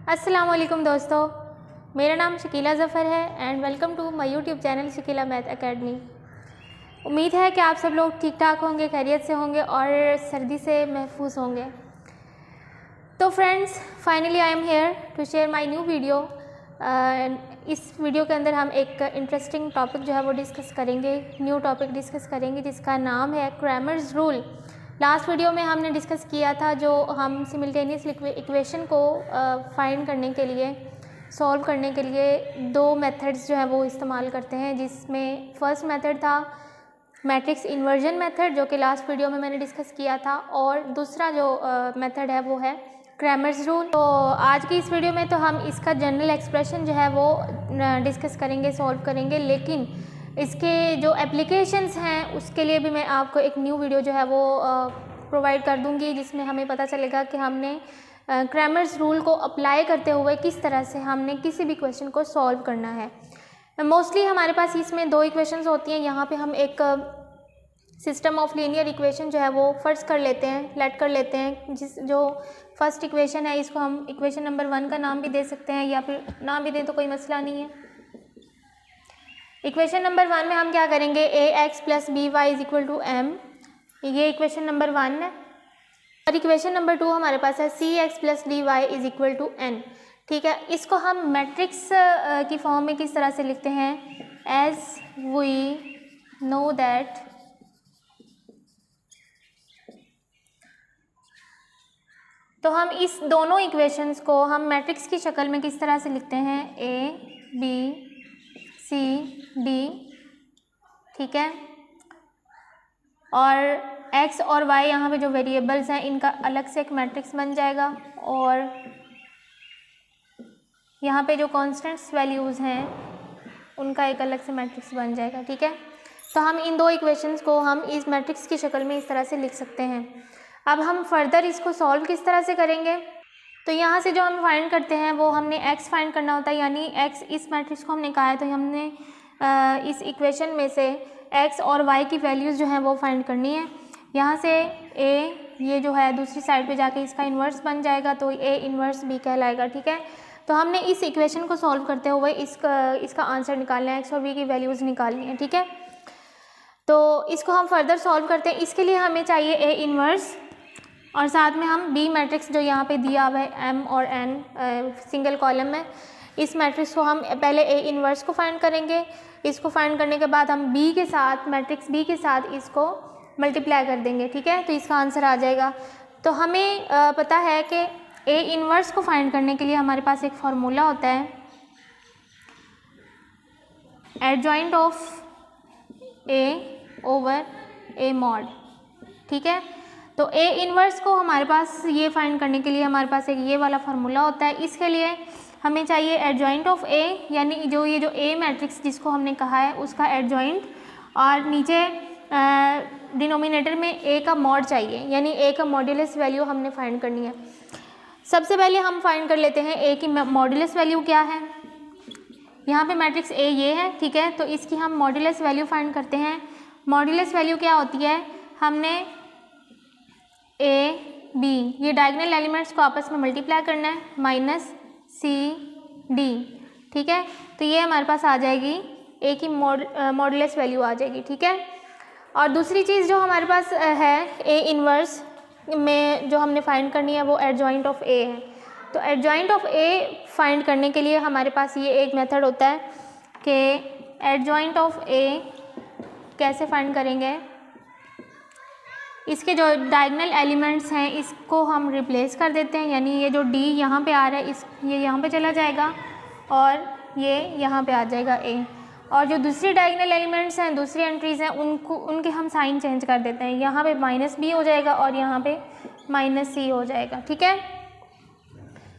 अस्सलाम वालेकुम दोस्तों, मेरा नाम शकीला ज़फ़र है and welcome to my YouTube channel Shakeela math academy. उम्मीद है कि आप सब लोग ठीक ठाक होंगे, खैरियत से होंगे और सर्दी से महफूज होंगे। तो friends, finally I am here to share my new video. इस वीडियो के अंदर हम एक इंटरेस्टिंग टॉपिक जो है वो डिस्कस करेंगे, न्यू टॉपिक डिस्कस करेंगे जिसका नाम है क्रैमर्स रूल। लास्ट वीडियो में हमने डिस्कस किया था जो हम सिमिल्टेनियस इक्वेशन को फाइंड करने के लिए, सॉल्व करने के लिए दो मेथड्स जो है वो इस्तेमाल करते हैं, जिसमें फ़र्स्ट मेथड था मैट्रिक्स इन्वर्जन मेथड जो कि लास्ट वीडियो में मैंने डिस्कस किया था, और दूसरा जो मेथड है वो है क्रैमर्स रूल। तो आज की इस वीडियो में तो हम इसका जनरल एक्सप्रेशन जो है वो डिस्कस करेंगे, सॉल्व करेंगे, लेकिन इसके जो एप्लीकेशंस हैं उसके लिए भी मैं आपको एक न्यू वीडियो जो है वो प्रोवाइड कर दूंगी, जिसमें हमें पता चलेगा कि हमने क्रैमर्स रूल को अप्लाई करते हुए किस तरह से हमने किसी भी क्वेश्चन को सॉल्व करना है। मोस्टली हमारे पास इसमें दो इक्वेशंस होती हैं। यहाँ पे हम एक सिस्टम ऑफ लीनियर इक्वेशन जो है वो फर्स्ट कर लेते हैं, लेट कर लेते हैं। जो फर्स्ट इक्वेशन है इसको हम इक्वेशन नंबर 1 का नाम भी दे सकते हैं, या फिर नाम भी दें तो कोई मसला नहीं है। इक्वेशन नंबर 1 में हम क्या करेंगे, ax + by = m, ये इक्वेशन नंबर 1 है। और इक्वेशन नंबर 2 हमारे पास है cx + dy = n। ठीक है, इसको हम मैट्रिक्स की फॉर्म में किस तरह से लिखते हैं, एज वी नो दैट तो हम इस दोनों इक्वेशंस को हम मैट्रिक्स की शक्ल में किस तरह से लिखते हैं, a b c d। ठीक है, और x और y यहाँ पे जो वेरिएबल्स हैं इनका अलग से एक मैट्रिक्स बन जाएगा, और यहाँ पे जो कॉन्स्टेंट्स वैल्यूज़ हैं उनका एक अलग से मैट्रिक्स बन जाएगा। ठीक है, तो हम इन दो इक्वेशंस को हम इस मैट्रिक्स की शक्ल में इस तरह से लिख सकते हैं। अब हम फर्दर इसको सॉल्व किस तरह से करेंगे, तो यहाँ से जो हम फाइंड करते हैं वो हमने x फाइंड करना होता है, यानी x इस मैट्रिक्स को हमने कहा है तो हमने इस इक्वेशन में से x और y की वैल्यूज़ जो हैं वो फाइंड करनी है। यहाँ से a ये जो है दूसरी साइड पे जाके इसका इन्वर्स बन जाएगा, तो a इन्वर्स b कहलाएगा। ठीक है, तो हमने इस इक्वेशन को सॉल्व करते हुए इसका आंसर निकालना है, x और b की वैल्यूज़ निकालनी है। ठीक है, तो इसको हम फर्दर सॉल्व करते हैं। इसके लिए हमें चाहिए a इन्वर्स, और साथ में हम b मैट्रिक्स जो यहाँ पे दिया हुआ है m और n सिंगल कॉलम में, इस मैट्रिक्स को हम पहले a इन्वर्स को फाइंड करेंगे। इसको फाइंड करने के बाद हम b के साथ, मैट्रिक्स b के साथ इसको मल्टीप्लाई कर देंगे। ठीक है, तो इसका आंसर आ जाएगा। तो हमें पता है कि a इन्वर्स को फाइंड करने के लिए हमारे पास एक फार्मूला होता है, adjoint of a over a mod. ठीक है, तो a इन्वर्स को हमारे पास ये फाइंड करने के लिए हमारे पास एक ये वाला फार्मूला होता है। इसके लिए हमें चाहिए एडजॉइंट ऑफ a, यानी जो a मैट्रिक्स जिसको हमने कहा है उसका एडजॉइंट, और नीचे डिनोमिनेटर में a का मॉड चाहिए, यानी a का मॉड्यूलस वैल्यू हमने फाइंड करनी है। सबसे पहले हम फाइंड कर लेते हैं a की मॉड्यूलस वैल्यू क्या है। यहाँ पे मैट्रिक्स a ये है। ठीक है, तो इसकी हम मॉड्यूलस वैल्यू फाइंड करते हैं। मॉड्यूलस वैल्यू क्या होती है, हमने a b ये डायगोनल एलिमेंट्स को आपस में मल्टीप्लाई करना है, माइनस c d। ठीक है, तो ये हमारे पास आ जाएगी a की मॉड्यूलस वैल्यू आ जाएगी। ठीक है, और दूसरी चीज़ जो हमारे पास है a इन्वर्स में जो हमने फाइंड करनी है वो एडजॉइंट ऑफ a है। तो एडजॉइंट ऑफ a फाइंड करने के लिए हमारे पास ये एक मेथड होता है कि एडजॉइंट ऑफ a कैसे फाइंड करेंगे, इसके जो डायगोनल एलिमेंट्स हैं इसको हम रिप्लेस कर देते हैं, यानी ये जो d यहाँ पे आ रहा है ये यहाँ पे चला जाएगा और ये यहाँ पे आ जाएगा a, और जो दूसरी डायगोनल एलिमेंट्स हैं, दूसरी एंट्रीज़ हैं, उनके हम साइन चेंज कर देते हैं। यहाँ पे -b हो जाएगा और यहाँ पे -c हो जाएगा। ठीक है,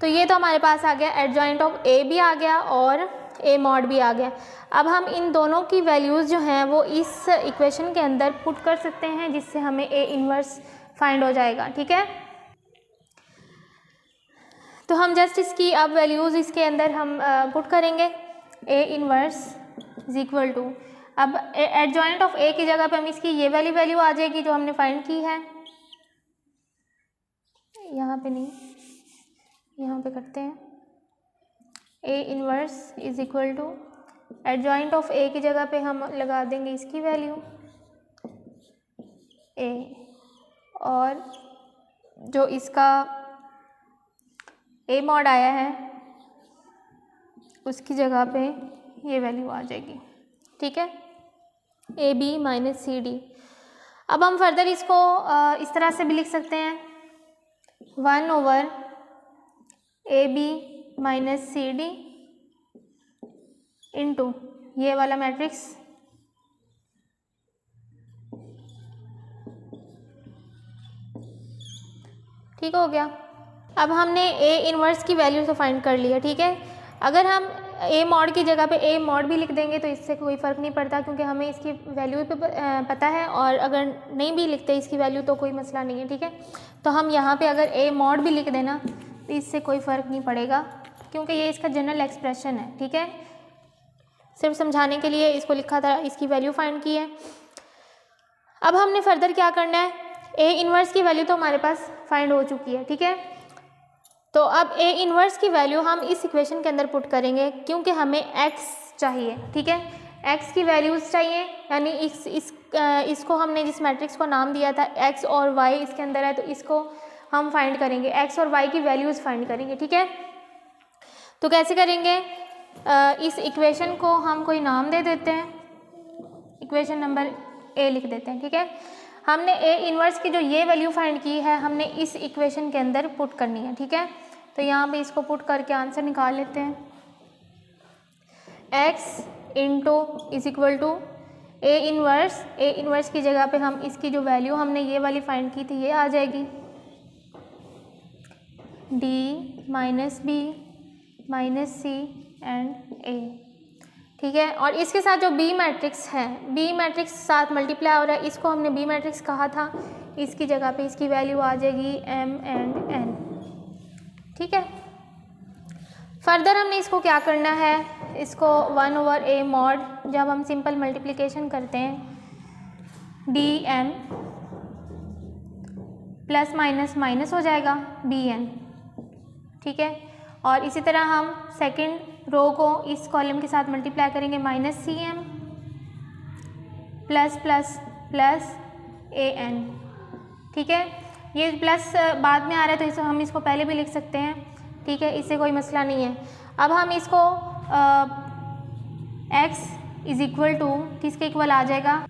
तो ये तो हमारे पास आ गया, एडजॉइंट ऑफ a भी आ गया और a मॉड भी आ गया। अब हम इन दोनों की वैल्यूज़ जो हैं वो इस इक्वेशन के अंदर पुट कर सकते हैं, जिससे हमें a इन्वर्स फाइंड हो जाएगा। ठीक है, तो हम जस्ट इसकी अब वैल्यूज़ इसके अंदर हम पुट करेंगे, a इन्वर्स = अब एडजॉइंट ऑफ a की जगह पे हम इसकी ये वाली वैल्यू आ जाएगी जो हमने फाइंड की है, यहाँ पे नहीं, यहाँ पे करते हैं A inverse is equal to adjoint of A की जगह पे हम लगा देंगे इसकी वैल्यू ए, और जो इसका ए मॉड आया है उसकी जगह पे ये वैल्यू आ जाएगी। ठीक है, A B minus C D. अब हम फर्दर इसको इस तरह से भी लिख सकते हैं 1 over A B minus C D into ये वाला मैट्रिक्स ठीक हो गया। अब हमने ए इन्वर्स की वैल्यू तो फाइंड कर लिया। ठीक है, अगर हम ए मॉड की जगह पे ए मॉड भी लिख देंगे तो इससे कोई फ़र्क नहीं पड़ता, क्योंकि हमें इसकी वैल्यू पे पता है, और अगर नहीं भी लिखते इसकी वैल्यू तो कोई मसला नहीं है। ठीक है, तो हम यहाँ पे अगर ए मॉड भी लिख देना तो इससे कोई फ़र्क नहीं पड़ेगा, क्योंकि ये इसका जनरल एक्सप्रेशन है। ठीक है, सिर्फ समझाने के लिए इसको लिखा था, इसकी वैल्यू फाइंड की है। अब हमने फर्दर क्या करना है, ए इन्वर्स की वैल्यू तो हमारे पास फाइंड हो चुकी है। ठीक है, तो अब ए इन्वर्स की वैल्यू हम इस इक्वेशन के अंदर पुट करेंगे, क्योंकि हमें एक्स चाहिए। ठीक है, एक्स की वैल्यूज़ चाहिए, यानी इसको हमने जिस मैट्रिक्स को नाम दिया था एक्स और वाई इसके अंदर है, तो इसको हम फाइंड करेंगे, एक्स और वाई की वैल्यूज़ फाइंड करेंगे। ठीक है, तो कैसे करेंगे, इस इक्वेशन को हम कोई नाम दे देते हैं, इक्वेशन नंबर ए लिख देते हैं। ठीक है, हमने ए इन्वर्स की जो ये वैल्यू फाइंड की है हमने इस इक्वेशन के अंदर पुट करनी है। ठीक है, तो यहाँ पे इसको पुट करके आंसर निकाल लेते हैं। x into is equal to A inverse की जगह पे हम इसकी जो वैल्यू हमने ये वाली फाइंड की थी ये आ जाएगी d minus B minus C and A. ठीक है, और इसके साथ जो बी मैट्रिक्स है, बी मैट्रिक्स साथ मल्टीप्लाई हो रहा है, इसको हमने बी मैट्रिक्स कहा था, इसकी जगह पे इसकी वैल्यू आ जाएगी m एंड n। ठीक है, फर्दर हमने इसको क्या करना है, इसको 1 ओवर ए मॉड, जब हम सिंपल मल्टीप्लिकेशन करते हैं D M plus minus minus हो जाएगा बी एन। ठीक है, और इसी तरह हम सेकंड रो को इस कॉलम के साथ मल्टीप्लाई करेंगे minus C M plus plus plus A N. ठीक है, ये प्लस बाद में आ रहा है तो इसे हम इसको पहले भी लिख सकते हैं। ठीक है, इससे कोई मसला नहीं है। अब हम इसको x इज इक्वल टू किसके इक्वल आ जाएगा,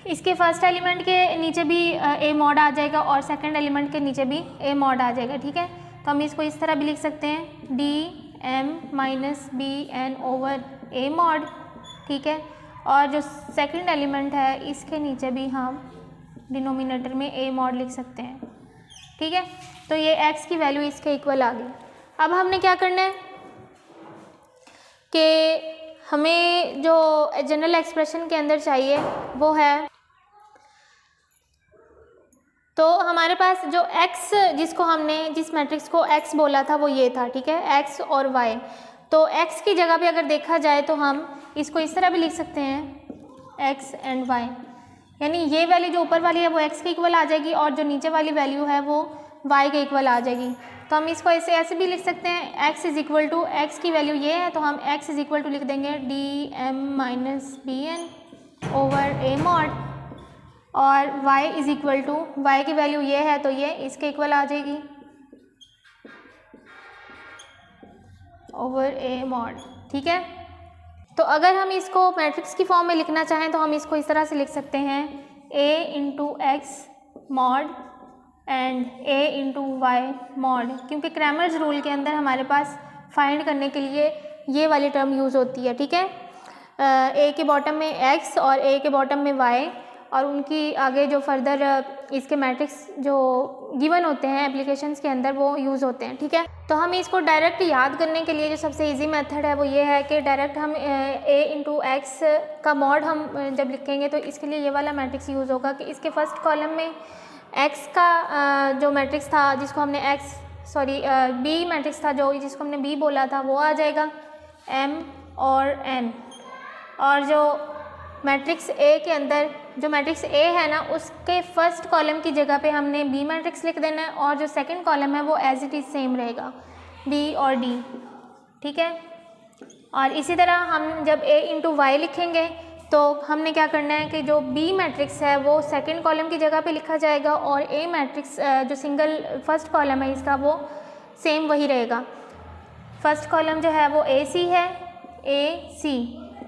इसके फर्स्ट एलिमेंट के नीचे भी ए मॉड आ जाएगा और सेकंड एलिमेंट के नीचे भी ए मॉड आ जाएगा। ठीक है, तो हम इसको इस तरह भी लिख सकते हैं D M minus B N over A mod. ठीक है, और जो सेकंड एलिमेंट है इसके नीचे भी हम डिनोमिनेटर में ए मॉड लिख सकते हैं। ठीक है, तो ये x की वैल्यू इसके इक्वल आ गई। अब हमने क्या करना है कि हमें जो जनरल एक्सप्रेशन के अंदर चाहिए वो है, तो हमारे पास जो x जिसको हमने जिस मैट्रिक्स को x बोला था वो ये था। ठीक है, x और y, तो x की जगह पे अगर देखा जाए तो हम इसको इस तरह भी लिख सकते हैं x एंड y, यानी ये वैल्यू जो ऊपर वाली है वो x के इक्वल आ जाएगी और जो नीचे वाली वैल्यू है वो y के इक्वल आ जाएगी। तो हम इसको ऐसे भी लिख सकते हैं, x is equal to, x की वैल्यू ये है तो हम x इज इक्वल टू लिख देंगे D M minus B N over A mod, और y is equal to, y की वैल्यू ये है तो ये इसके इक्वल आ जाएगी ओवर ए मॉड। ठीक है, तो अगर हम इसको मैट्रिक्स की फॉर्म में लिखना चाहें तो हम इसको इस तरह से लिख सकते हैं a into x mod and a into y mod, क्योंकि क्रैमर्स रूल के अंदर हमारे पास फाइंड करने के लिए ये वाली टर्म यूज़ होती है। ठीक है, a के बॉटम में x और a के बॉटम में y, और उनकी आगे जो फर्दर इसके मैट्रिक्स जो गिवन होते हैं एप्लीकेशंस के अंदर वो यूज़ होते हैं। ठीक है, तो हम इसको डायरेक्ट याद करने के लिए जो सबसे इजी मेथड है वो ये है कि डायरेक्ट हम a इंटू एक्स का मॉड हम जब लिखेंगे तो इसके लिए ये वाला मैट्रिक्स यूज़ होगा कि इसके फर्स्ट कॉलम में x का जो मैट्रिक्स था जिसको हमने b मैट्रिक्स था जो जिसको हमने b बोला था वो आ जाएगा m और n, और जो मैट्रिक्स A के अंदर जो मैट्रिक्स A है ना उसके फर्स्ट कॉलम की जगह पे हमने B मैट्रिक्स लिख देना है, और जो सेकंड कॉलम है वो एज इट इज़ सेम रहेगा B और D। ठीक है, और इसी तरह हम जब A इंटू वाई लिखेंगे तो हमने क्या करना है कि जो B मैट्रिक्स है वो सेकंड कॉलम की जगह पे लिखा जाएगा और A मैट्रिक्स जो सिंगल फर्स्ट कॉलम है इसका वो सेम वही रहेगा। फर्स्ट कॉलम जो है वो AC है, AC,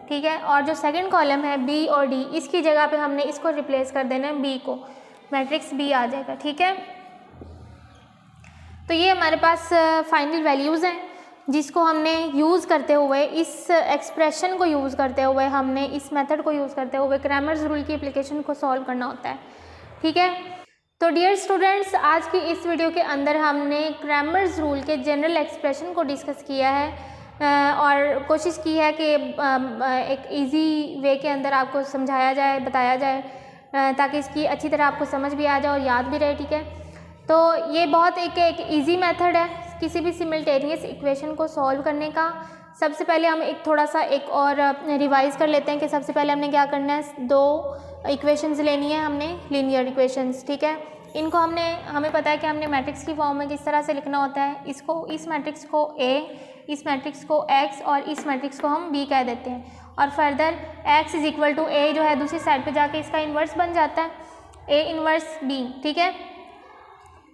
ठीक है, और जो सेकंड कॉलम है B और D, इसकी जगह पे हमने इसको रिप्लेस कर देना है B को, मैट्रिक्स B आ जाएगा, ठीक है। तो ये हमारे पास फाइनल वैल्यूज़ हैं जिसको हमने यूज़ करते हुए, इस एक्सप्रेशन को यूज़ करते हुए, हमने इस मेथड को यूज़ करते हुए क्रैमर्स रूल की एप्लीकेशन को सॉल्व करना होता है, ठीक है। तो डियर स्टूडेंट्स, आज की इस वीडियो के अंदर हमने क्रैमर्स रूल के जनरल एक्सप्रेशन को डिस्कस किया है और कोशिश की है कि एक इजी वे के अंदर आपको समझाया जाए, बताया जाए, ताकि इसकी अच्छी तरह आपको समझ भी आ जाए और याद भी रहे, ठीक है। तो ये बहुत एक इजी मेथड है किसी भी सिमिल्टेनियस इक्वेशन को सॉल्व करने का। सबसे पहले हम एक और रिवाइज कर लेते हैं कि सबसे पहले हमने क्या करना है, दो इक्वेशंस लेनी है हमने, लीनियर इक्वेशंस, ठीक है। इनको हमें पता है कि हमने मैट्रिक्स की फॉर्म में किस तरह से लिखना होता है। इस मैट्रिक्स को A, इस मैट्रिक्स को X और इस मैट्रिक्स को हम B कह देते हैं। और further X is equal to A जो है दूसरी साइड पे जाके इसका इन्वर्स बन जाता है, A इन्वर्स B, ठीक है।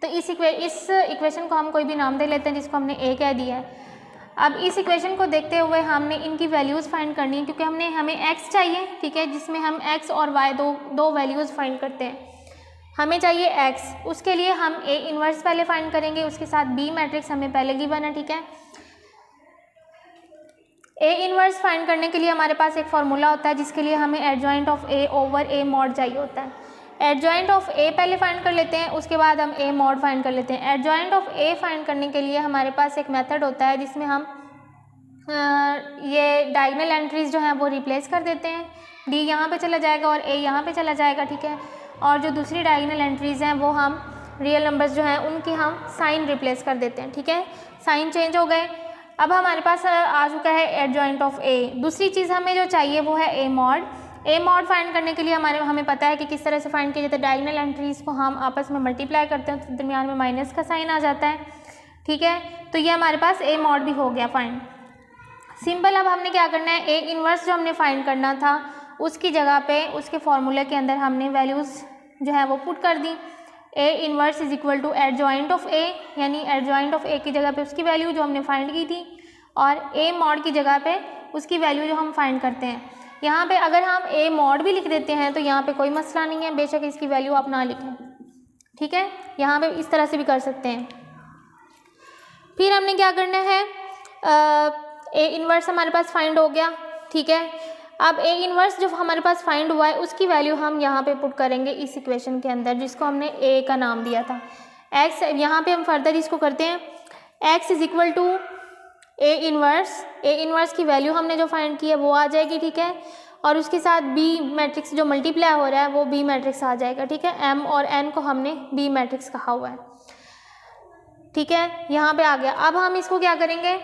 तो इस इक्वेशन को हम कोई भी नाम दे लेते हैं जिसको हमने A कह दिया है। अब इस इक्वेशन को देखते हुए हमने इनकी वैल्यूज़ फाइंड करनी है, क्योंकि हमें x चाहिए, ठीक है, जिसमें हम x और y दो वैल्यूज़ फाइंड करते हैं। हमें चाहिए x, उसके लिए हम A इन्वर्स पहले फाइंड करेंगे, उसके साथ B मैट्रिक्स हमें पहले गिवन है, ठीक है। A इन्वर्स फाइंड करने के लिए हमारे पास एक फार्मूला होता है जिसके लिए हमें adjoint of A over A mod चाहिए होता है। एडजॉइंट ऑफ A पहले फाइंड कर लेते हैं, उसके बाद हम A मॉड फाइंड कर लेते हैं। एडजॉइंट ऑफ A फाइंड करने के लिए हमारे पास एक मेथड होता है जिसमें हम ये डायगोनल एंट्रीज जो हैं वो रिप्लेस कर देते हैं। D यहाँ पे चला जाएगा और A यहाँ पे चला जाएगा, ठीक है। और जो दूसरी डायगोनल एंट्रीज हैं वो हम रियल नंबर्स जो हैं उनकी हम साइन रिप्लेस कर देते हैं, ठीक है। साइन चेंज हो गए। अब हमारे पास आ चुका है एडजॉइंट ऑफ A। दूसरी चीज़ हमें जो चाहिए वो है A mod. A mod find करने के लिए हमें पता है कि किस तरह से फाइंड किया जाता है। डायगोनल एंट्रीज को हम आपस में मल्टीप्लाई करते हैं तो दरमियान में माइनस का साइन आ जाता है, ठीक है। तो ये हमारे पास A मॉड भी हो गया फाइंड, सिंपल। अब हमने क्या करना है, A इन्वर्स जो हमने फाइंड करना था उसकी जगह पे उसके फॉर्मूले के अंदर हमने वैल्यूज़ जो है वो पुट कर दी। A inverse is equal to adjoint of A, यानी एडजॉइंट ऑफ A की जगह पे उसकी वैल्यू जो हमने फाइंड की थी और A मॉड की जगह पे उसकी वैल्यू जो हम फाइंड करते हैं। यहाँ पे अगर हम A मॉड भी लिख देते हैं तो यहाँ पे कोई मसला नहीं है, बेशक इसकी वैल्यू आप ना लिखें, ठीक है। यहाँ पे इस तरह से भी कर सकते हैं। फिर हमने क्या करना है, A इन्वर्स हमारे पास फाइंड हो गया, ठीक है। अब A इन्वर्स जो हमारे पास फाइंड हुआ है उसकी वैल्यू हम यहाँ पे पुट करेंगे इस इक्वेशन के अंदर जिसको हमने A का नाम दिया था। X, यहाँ पे हम फर्दर इसको करते हैं, X is equal to A inverse की वैल्यू हमने जो फाइंड की है वो आ जाएगी, ठीक है। और उसके साथ B मैट्रिक्स जो मल्टीप्लाई हो रहा है वो B मैट्रिक्स आ जाएगा, ठीक है। M और N को हमने B मैट्रिक्स कहा हुआ है, ठीक है। यहाँ पे आ गया। अब हम इसको क्या करेंगे,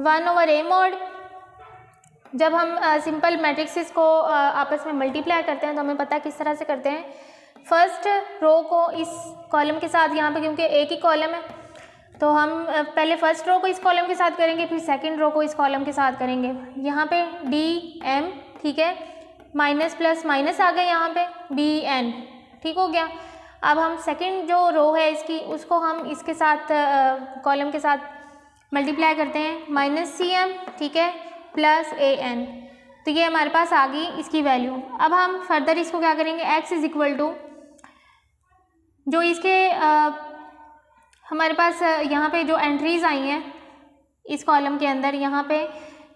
1 ओवर A मॉड। जब हम सिंपल मैट्रिक्सेस को आपस में मल्टीप्लाई करते हैं तो हमें पता है किस तरह से करते हैं। फर्स्ट रो को इस कॉलम के साथ, यहाँ पे क्योंकि एक ही कॉलम है तो हम पहले फर्स्ट रो को इस कॉलम के साथ करेंगे, फिर सेकंड रो को इस कॉलम के साथ करेंगे। यहाँ पे DM, ठीक है, माइनस प्लस माइनस आ गए, यहाँ पे BN, ठीक हो गया। अब हम सेकंड जो रो है इसकी, उसको हम इसके साथ कॉलम के साथ मल्टीप्लाई करते हैं, -CM, ठीक है, प्लस AN। तो ये हमारे पास आ गई इसकी वैल्यू। अब हम फर्दर इसको क्या करेंगे, X इज इक्वल टू जो इसके हमारे पास यहाँ पे जो एंट्रीज आई हैं इस कॉलम के अंदर, यहाँ पे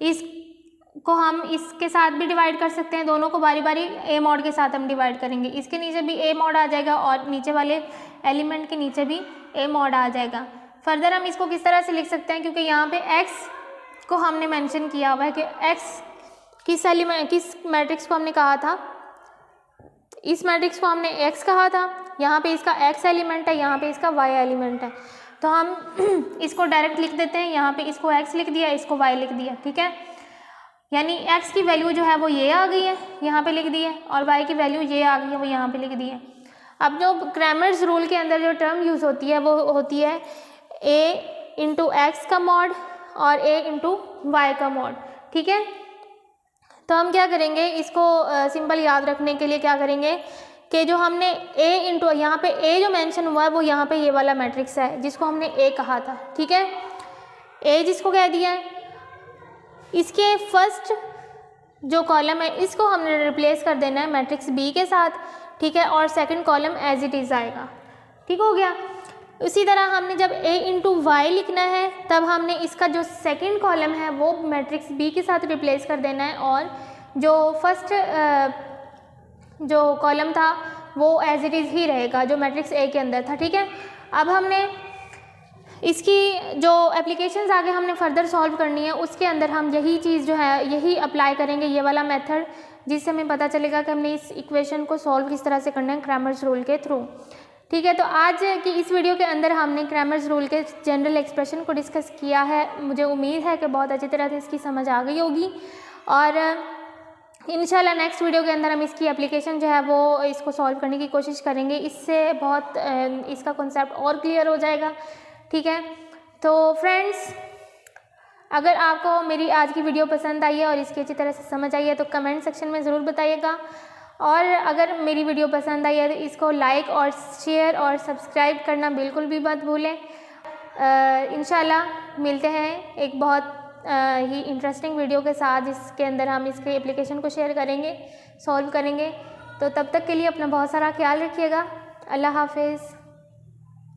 इसको हम इसके साथ भी डिवाइड कर सकते हैं, दोनों को बारी बारी A मॉड के साथ हम डिवाइड करेंगे। इसके नीचे भी A मॉड आ जाएगा और नीचे वाले एलिमेंट के नीचे भी A मॉड आ जाएगा। फर्दर हम इसको किस तरह से लिख सकते हैं, क्योंकि यहाँ पे X को हमने मेंशन किया हुआ है कि X किस मैट्रिक्स को हमने कहा था, इस मैट्रिक्स को हमने X कहा था। यहाँ पे इसका X एलिमेंट है, यहाँ पे इसका Y एलिमेंट है, तो हम इसको डायरेक्ट लिख देते हैं। यहाँ पे इसको X लिख दिया, इसको Y लिख दिया, ठीक है। यानी X की वैल्यू जो है वो ये आ गई है, यहाँ पे लिख दी है, और Y की वैल्यू ये आ गई है, वो यहाँ पे लिख दी है। अब जो क्रैमर्स रूल के अंदर जो टर्म यूज़ होती है वो होती है A इंटू X का मॉड और A इंटू Y का मॉड, ठीक है। तो हम क्या करेंगे, इसको सिंपल याद रखने के लिए क्या करेंगे कि जो हमने A इंटू, यहाँ पे A जो मेंशन हुआ है वो यहाँ पे ये वाला मैट्रिक्स है जिसको हमने A कहा था, ठीक है। A जिसको कह दिया है, इसके फर्स्ट जो कॉलम है इसको हमने रिप्लेस कर देना है मैट्रिक्स B के साथ, ठीक है, और second column as it is आएगा, ठीक हो गया। उसी तरह हमने जब A इंटू वाई लिखना है तब हमने इसका जो सेकंड कॉलम है वो मैट्रिक्स B के साथ रिप्लेस कर देना है, और जो फर्स्ट जो कॉलम था वो एज इट इज़ ही रहेगा जो मैट्रिक्स A के अंदर था, ठीक है। अब हमने इसकी जो एप्लीकेशंस आगे हमने फर्दर सॉल्व करनी है उसके अंदर हम यही चीज़ जो है यही अप्लाई करेंगे, ये वाला मेथड, जिससे हमें पता चलेगा कि हमने इस इक्वेशन को सॉल्व किस तरह से करना है क्रैमर्स रूल के थ्रू, ठीक है। तो आज की इस वीडियो के अंदर हमने क्रैमर्स रूल के जनरल एक्सप्रेशन को डिस्कस किया है। मुझे उम्मीद है कि बहुत अच्छी तरह से इसकी समझ आ गई होगी, और इंशाल्लाह नेक्स्ट वीडियो के अंदर हम इसकी एप्लीकेशन जो है वो इसको सॉल्व करने की कोशिश करेंगे, इससे बहुत इसका कॉन्सेप्ट और क्लियर हो जाएगा, ठीक है। तो फ्रेंड्स, अगर आपको मेरी आज की वीडियो पसंद आई है और इसकी अच्छी तरह से समझ आई है तो कमेंट सेक्शन में ज़रूर बताइएगा, और अगर मेरी वीडियो पसंद आई है तो इसको लाइक और शेयर और सब्सक्राइब करना बिल्कुल भी मत भूलें। इंशाल्लाह मिलते हैं एक बहुत ही इंटरेस्टिंग वीडियो के साथ जिसके अंदर हम इसके एप्लीकेशन को शेयर करेंगे, सॉल्व करेंगे। तो तब तक के लिए अपना बहुत सारा ख्याल रखिएगा। अल्लाह हाफिज़।